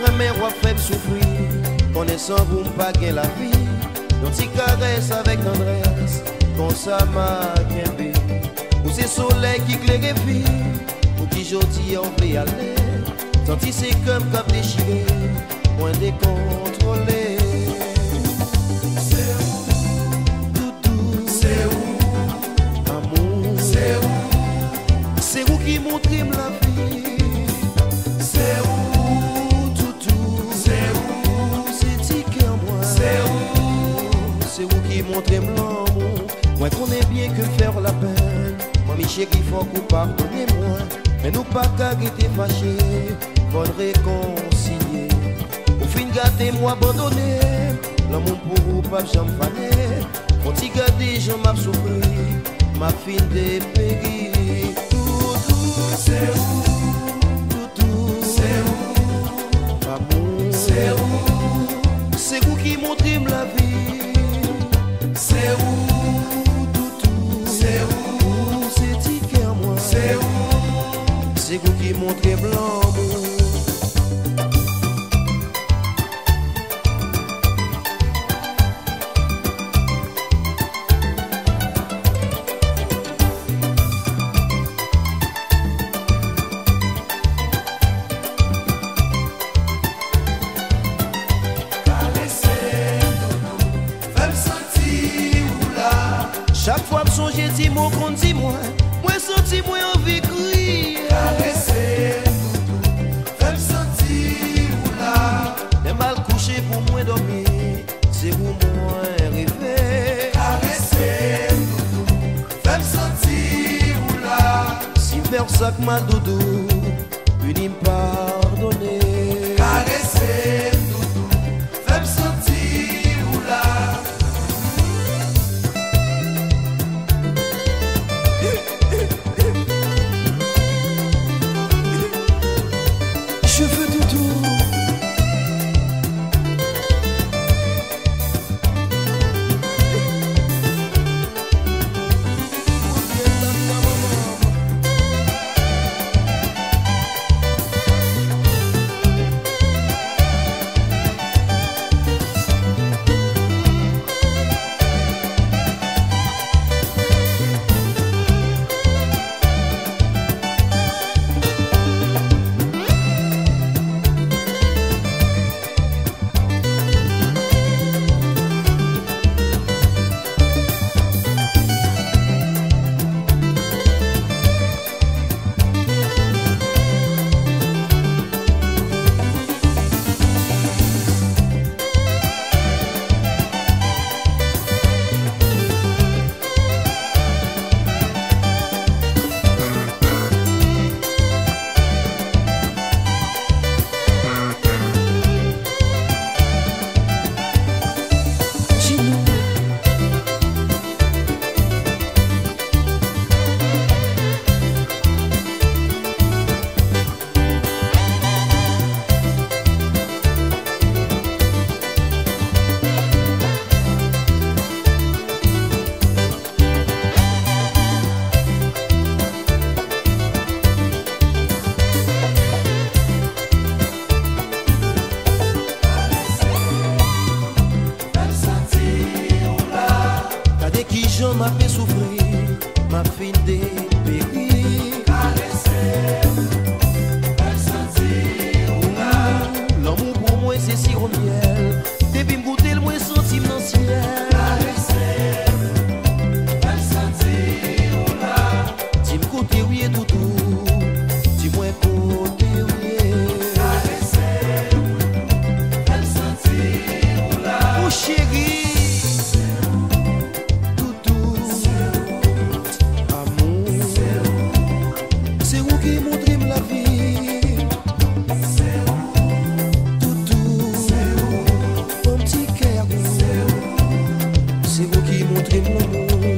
remè ou fait souffrir. Connaissant vous pas gain la vie. Yon ti caresse avec tendresse. Comme ça m'a kembe. Ou c'est soleil qui claire vie. Ou qui jodi en vle aller. Senti c'est comme cap déchiré. Moins décontrôlé. C'est où? Toutou. C'est où? Amour. C'est où? C'est où qui montre la vie? C'est où? Toutou. C'est où? C'est ticket en moi. C'est où? C'est où qui montre l'amour? Moi connais bien que faire la peine. Moi mi chéri faut qu'on pardonnez-moi. Mais nous pas qu'à être fâchés. Faut réconcilier. Au fin gâter moi abandonné. L'amour pour vous pas jamais fané. Faut t'y garder j'en m'a souffri. Ma fille de péri. Toutou. C'est où? Toutou. C'est où? Amour. C'est où? C'est où qui montre la vie? C'est où? Toutou. C'est où? C'est ticket en moi. C'est où? C'est où qui montre blanc? Chaque fois que songe dis moi qu'on dit moi senti moi envie crier. Caresser doudou, fais-le sentir ou là. Les mal couché pour moi dormir, c'est où moi rêver. Caresser doudou, fais-le sentir ou là. Si vers ça que mal doudou, unis pardonner. Caresser doudou, fais-le sentir ou là. Je veux doudou. J'en m'a fait souffrir, ma fille dépérie. Caresser, fais-le sentir ou là. L'amour pour moi c'est sirop miel. Depuis m'goûter le moins sentiment dans le ciel. Caresser, fais-le sentir ou là. Dis-moi côté oui et doudou. Dis-moi côté oui. Caresser, fais-le sentir ou là. Oh chérie. C'est vous qui montrez mon amour.